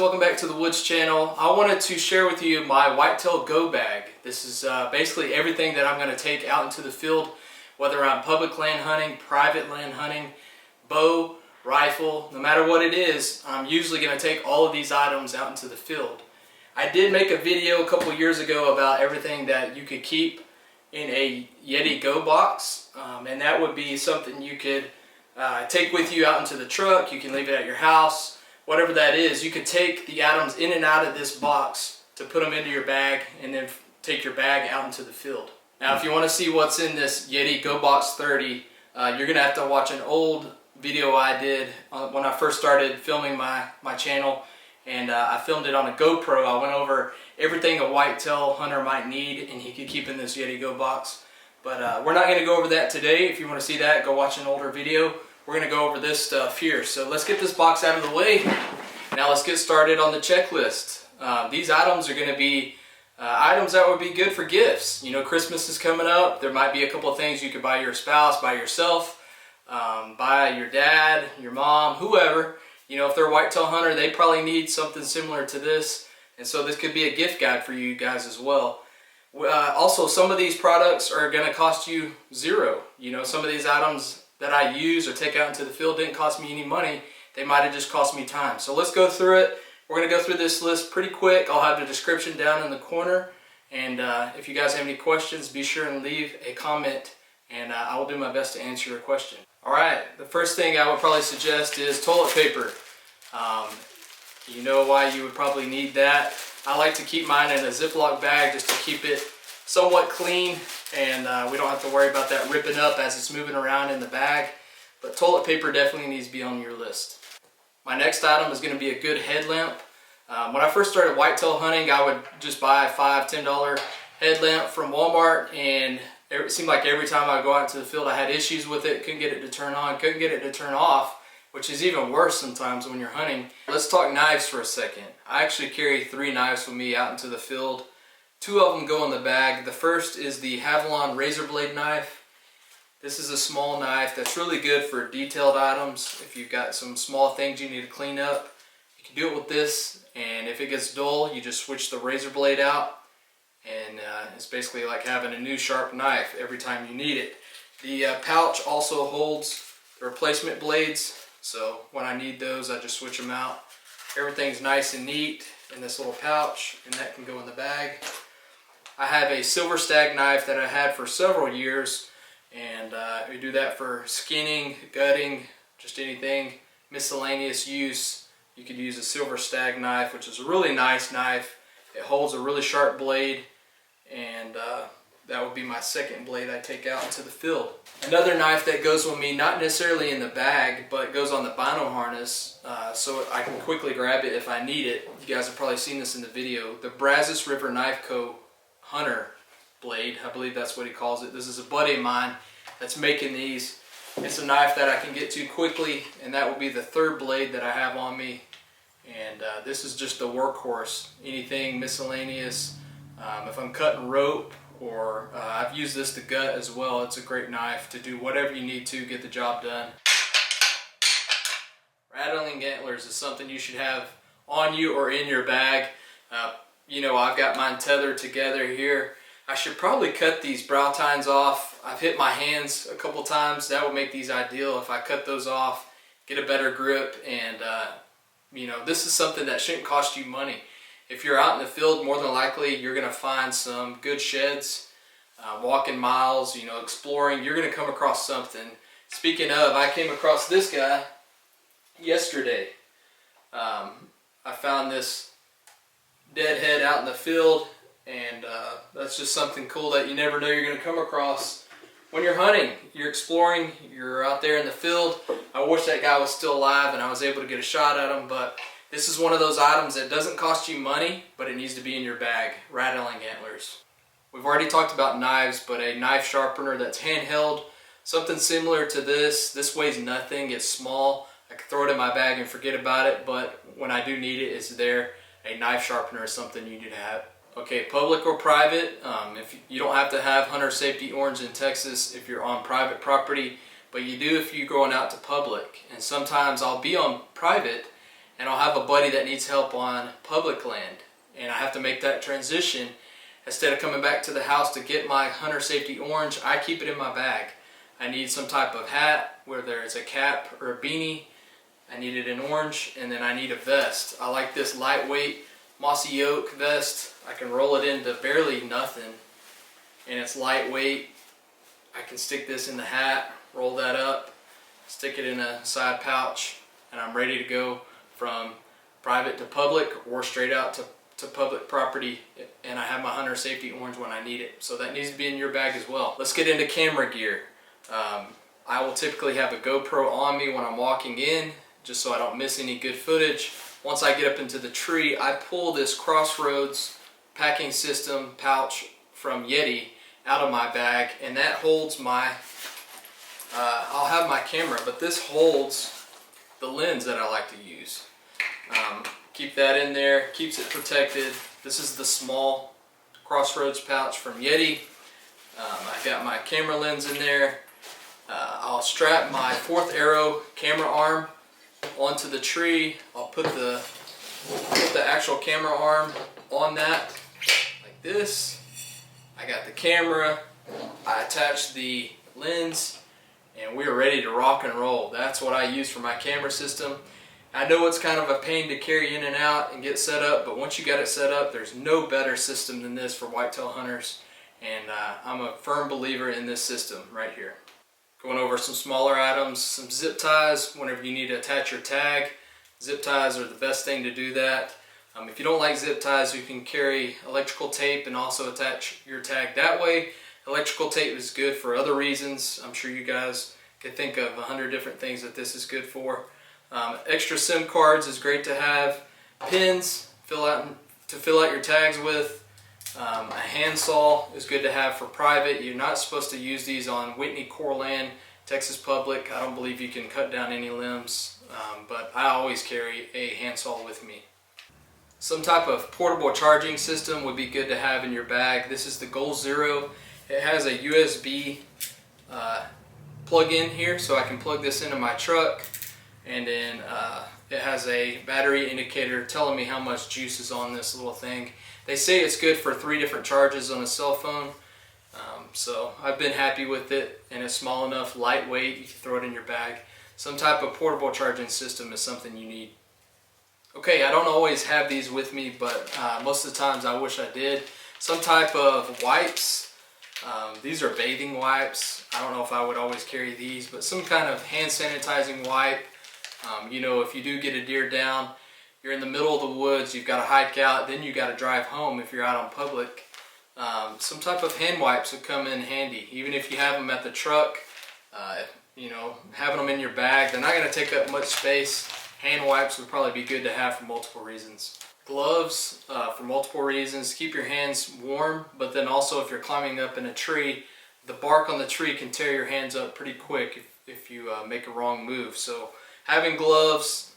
welcome back to the Woods channel. I wanted to share with you my Whitetail Go bag. This is basically everything that I'm going to take out into the field, whether I'm public land hunting, private land hunting, bow, rifle, no matter what it is, I'm usually going to take all of these items out into the field. I did make a video a couple years ago about everything that you could keep in a Yeti Go box, and that would be something you could take with you out into the truck. You can leave it at your house. Whatever that is, you could take the items in and out of this box to put them into your bag and then take your bag out into the field. Now if you want to see what's in this Yeti Go Box 30, you're going to have to watch an old video I did when I first started filming my channel, and I filmed it on a GoPro. I went over everything a whitetail hunter might need and he could keep in this Yeti Go Box. But we're not going to go over that today. If you want to see that, go watch an older video. We're going to go over this stuff here. So let's get this box out of the way. Now let's get started on the checklist. These items are going to be items that would be good for gifts. You know, Christmas is coming up. There might be a couple of things you could buy your spouse, buy yourself, buy your dad, your mom, whoever. You know, if they're a whitetail hunter, they probably need something similar to this. And so this could be a gift guide for you guys as well. Also, some of these products are going to cost you zero. You know, some of these items that I use or take out into the field didn't cost me any money. They might have just cost me time. So let's go through it. We're going to go through this list pretty quick. I'll have the description down in the corner. And if you guys have any questions, be sure and leave a comment, and I will do my best to answer your question. Alright, the first thing I would probably suggest is toilet paper. You know why you would probably need that. I like to keep mine in a Ziploc bag just to keep it somewhat clean, and we don't have to worry about that ripping up as it's moving around in the bag. But toilet paper definitely needs to be on your list. My next item is going to be a good headlamp. When I first started whitetail hunting, I would just buy a $5, $10 headlamp from Walmart, and it seemed like every time I would go out into the field I had issues with it. Couldn't get it to turn on, couldn't get it to turn off, which is even worse sometimes when you're hunting. Let's talk knives for a second. I actually carry 3 knives with me out into the field. 2 of them go in the bag. The first is the HEADLAMP razor blade knife. This is a small knife that's really good for detailed items. If you've got some small things you need to clean up, you can do it with this, and if it gets dull, you just switch the razor blade out, and it's basically like having a new sharp knife every time you need it. The pouch also holds the replacement blades, so when I need those, I just switch them out. Everything's nice and neat in this little pouch, and that can go in the bag. I have a silver STAG knife that I had for several years, and we do that for skinning, gutting, just anything, miscellaneous use. You could use a silver STAG knife, which is a really nice knife. It holds a really sharp blade, and that would be my second blade I take out into the field. Another knife that goes with me, not necessarily in the bag, but goes on the bino harness, so I can quickly grab it if I need it. You guys have probably seen this in the video. The Brazos River Knife Co. Hunter blade, I believe that's what he calls it. This is a buddy of mine that's making these. It's a knife that I can get to quickly, and that will be the 3rd blade that I have on me. And this is just the workhorse. Anything miscellaneous, if I'm cutting rope, or I've used this to gut as well. It's a great knife to do whatever you need to get the job done. Rattling antlers is something you should have on you or in your bag. You know, I've got mine tethered together here. I should probably cut these brow tines off. I've hit my hands a couple times. That would make these ideal if I cut those off, get a better grip, and you know, this is something that shouldn't cost you money. If you're out in the field, more than likely you're going to find some good sheds, walking miles, you know, exploring. You're going to come across something. Speaking of, I came across this guy yesterday. I found this deadhead out in the field, and that's just something cool that you never know you're going to come across when you're hunting. You're exploring, you're out there in the field. I wish that guy was still alive and I was able to get a shot at him, but this is one of those items that doesn't cost you money, but it needs to be in your bag. Rattling antlers. We've already talked about knives, but a knife sharpener that's handheld, something similar to this. This weighs nothing, it's small. I can throw it in my bag and forget about it, but when I do need it, it's there. A knife sharpener is something you need to have. Okay, public or private, if you don't have to have hunter safety orange in Texas if you're on private property, but you do if you're going out to public. And sometimes I'll be on private and I'll have a buddy that needs help on public land, and I have to make that transition. Instead of coming back to the house to get my hunter safety orange, I keep it in my bag. I need some type of hat, whether it's a cap or a beanie. I need it in orange, and then I need a vest. I like this lightweight mossy oak vest. I can roll it into barely nothing, and it's lightweight. I can stick this in the hat, roll that up, stick it in a side pouch, and I'm ready to go from private to public or straight out to public property, and I have my hunter safety orange when I need it. So that needs to be in your bag as well. Let's get into camera gear. I will typically have a GoPro on me when I'm walking in, just so I don't miss any good footage. Once I get up into the tree, I pull this Crossroads packing system pouch from Yeti out of my bag, and that holds my, I'll have my camera, but this holds the lens that I like to use. Keep that in there, keeps it protected. This is the small Crossroads pouch from Yeti. I got my camera lens in there. I'll strap my 4th Arrow camera arm onto the tree. I'll put the actual camera arm on that like this. I got the camera, I attach the lens, and we're ready to rock and roll. That's what I use for my camera system. I know it's kind of a pain to carry in and out and get set up, but once you got it set up, there's no better system than this for whitetail hunters, and I'm a firm believer in this system right here. Going over some smaller items, some zip ties whenever you need to attach your tag. Zip ties are the best thing to do that. If you don't like zip ties, you can carry electrical tape and also attach your tag that way. Electrical tape is good for other reasons. I'm sure you guys could think of 100 different things that this is good for. Extra SIM cards is great to have. Pins to fill out your tags with. A handsaw is good to have for private. You're not supposed to use these on Whitney Core Land, Texas Public. I don't believe you can cut down any limbs, but I always carry a handsaw with me. Some type of portable charging system would be good to have in your bag. This is the Goal Zero. It has a USB plug-in here, so I can plug this into my truck, and then it has a battery indicator telling me how much juice is on this little thing. They say it's good for 3 different charges on a cell phone, so I've been happy with it, and it's small enough, lightweight, you can throw it in your bag. Some type of portable charging system is something you need. Okay, I don't always have these with me, but most of the times I wish I did. Some type of wipes. These are bathing wipes. I don't know if I would always carry these, but some kind of hand sanitizing wipe. You know, if you do get a deer down, you're in the middle of the woods, you've got to hike out, then you got to drive home if you're out on public. Some type of hand wipes would come in handy. Even if you have them at the truck, you know, having them in your bag, they're not going to take up much space. Hand wipes would probably be good to have for multiple reasons. Gloves for multiple reasons. Keep your hands warm, but then also if you're climbing up in a tree, the bark on the tree can tear your hands up pretty quick if you make a wrong move. So having gloves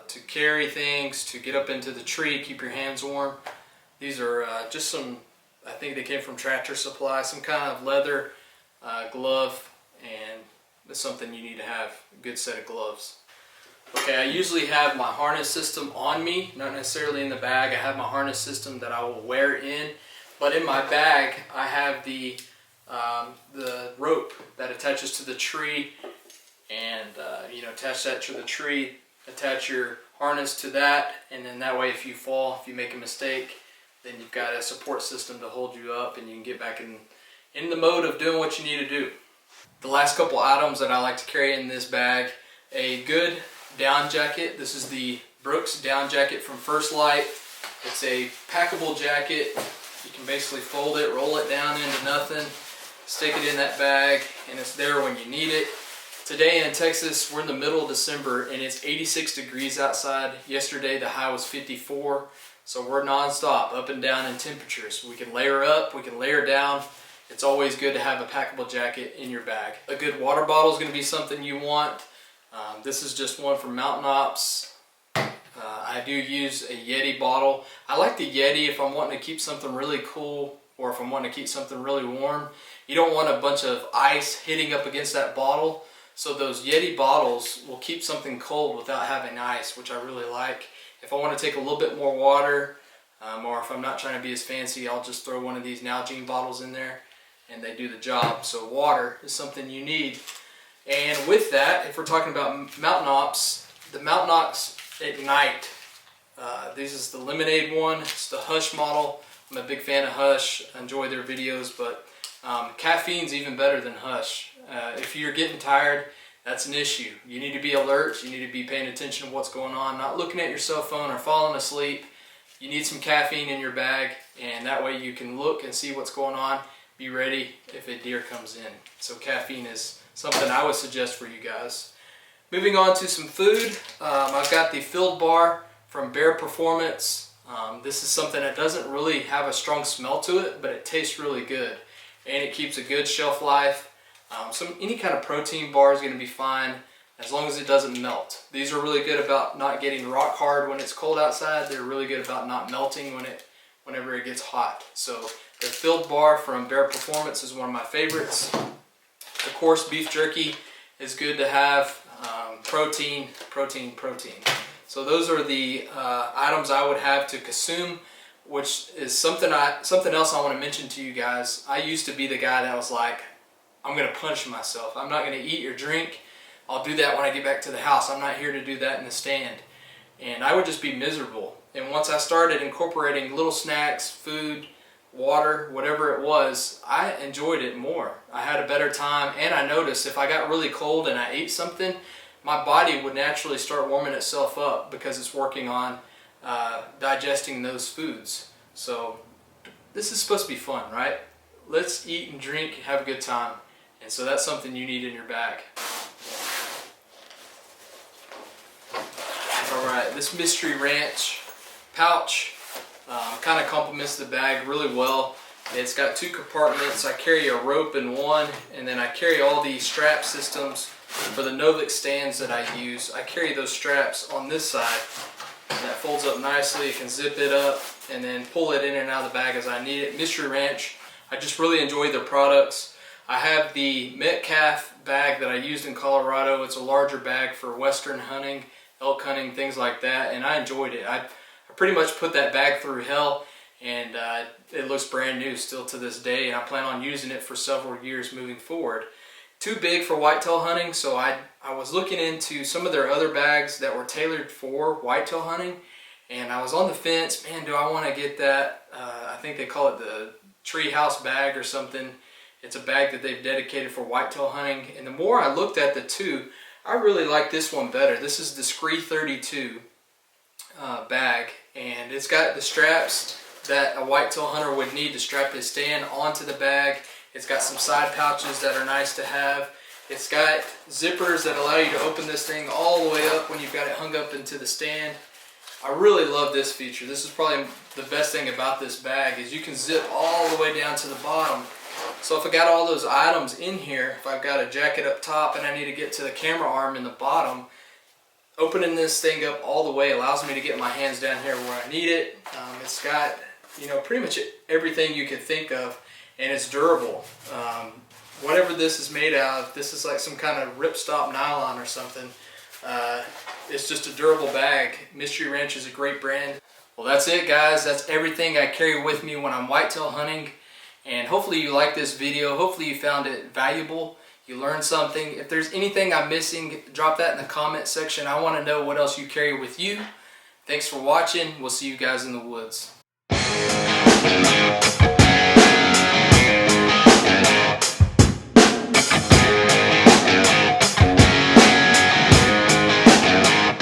to carry things, to get up into the tree, keep your hands warm. These are just some, I think they came from Tractor Supply, some kind of leather glove, and that's something you need to have, a good set of gloves. Okay, I usually have my harness system on me, not necessarily in the bag. I have my harness system that I will wear in, but in my bag I have the rope that attaches to the tree, and you know, attach that to the tree, attach your harness to that, and then that way if you fall, if you make a mistake, then you've got a support system to hold you up and you can get back in the mode of doing what you need to do. The last couple items that I like to carry in this bag: a good down jacket. This is the Brooks down jacket from FIRSTLITE. It's a packable jacket. You can basically fold it, roll it down into nothing, stick it in that bag, and it's there when you need it. Today in Texas, we're in the middle of December and it's 86 degrees outside. Yesterday the high was 54, so we're non-stop up and down in temperatures. We can layer up, we can layer down. It's always good to have a packable jacket in your bag. A good water bottle is going to be something you want. This is just one from Mountain Ops. I do use a Yeti bottle. I like the Yeti if I'm wanting to keep something really cool, or if I'm wanting to keep something really warm. You don't want a bunch of ice hitting up against that bottle. So those Yeti bottles will keep something cold without having ice, which I really like. If I want to take a little bit more water, or if I'm not trying to be as fancy, I'll just throw one of these Nalgene bottles in there and they do the job. So water is something you need. And with that, if we're talking about mountain ops, the mountain ops at night, this is the Lemonade one. It's the Hush model. I'm a big fan of Hush. I enjoy their videos, but caffeine's even better than Hush. If you're getting tired, that's an issue. You need to be alert. You need to be paying attention to what's going on, not looking at your cell phone or falling asleep. You need some caffeine in your bag, and that way you can look and see what's going on. Be ready if a deer comes in. So caffeine is something I would suggest for you guys. Moving on to some food, I've got the filled bar from Bear Performance. This is something that doesn't really have a strong smell to it, but it tastes really good, and it keeps a good shelf life. Any kind of protein bar is going to be fine as long as it doesn't melt. These are really good about not getting rock hard when it's cold outside. They're really good about not melting whenever it gets hot. So the filled bar from Bear Performance is one of my favorites. Of course, beef jerky is good to have. Protein. So those are the items I would have to consume, which is something else I want to mention to you guys. I used to be the guy that was like, I'm going to punish myself. I'm not going to eat or drink. I'll do that when I get back to the house. I'm not here to do that in the stand. And I would just be miserable. And once I started incorporating little snacks, food, water, whatever it was, I enjoyed it more. I had a better time, and I noticed if I got really cold and I ate something, my body would naturally start warming itself up because it's working on digesting those foods. So this is supposed to be fun, right? Let's eat and drink, have a good time. And so that's something you need in your bag. Alright, this Mystery Ranch pouch kind of complements the bag really well. It's got two compartments. I carry a rope in one, and then I carry all the strap systems for the Novik stands that I use. I carry those straps on this side, and that folds up nicely. You can zip it up and then pull it in and out of the bag as I need it. Mystery Ranch, I just really enjoy their products. I have the Metcalf bag that I used in Colorado. It's a larger bag for western hunting, elk hunting, things like that, and I enjoyed it. I pretty much put that bag through hell, and it looks brand new still to this day, and I plan on using it for several years moving forward. Too big for whitetail hunting, so I was looking into some of their other bags that were tailored for whitetail hunting, and I was on the fence. Man, do I want to get that? I think they call it the Treehouse bag or something. It's a bag that they've dedicated for whitetail hunting, and the more I looked at the two, I really like this one better. This is the SCREE 32 bag, and it's got the straps that a whitetail hunter would need to strap his stand onto the bag. It's got some side pouches that are nice to have. It's got zippers that allow you to open this thing all the way up when you've got it hung up into the stand. I really love this feature. This is probably the best thing about this bag, is you can zip all the way down to the bottom. So if I got all those items in here, if I've got a jacket up top and I need to get to the camera arm in the bottom, opening this thing up all the way allows me to get my hands down here where I need it. It's got, you know, pretty much everything you could think of, and it's durable. Whatever this is made out of, this is like some kind of ripstop nylon or something. It's just a durable bag. Mystery Ranch is a great brand. Well, that's it, guys. That's everything I carry with me when I'm whitetail hunting. And hopefully you liked this video. Hopefully you found it valuable. You learned something. If there's anything I'm missing, drop that in the comment section. I want to know what else you carry with you. Thanks for watching. We'll see you guys in the woods.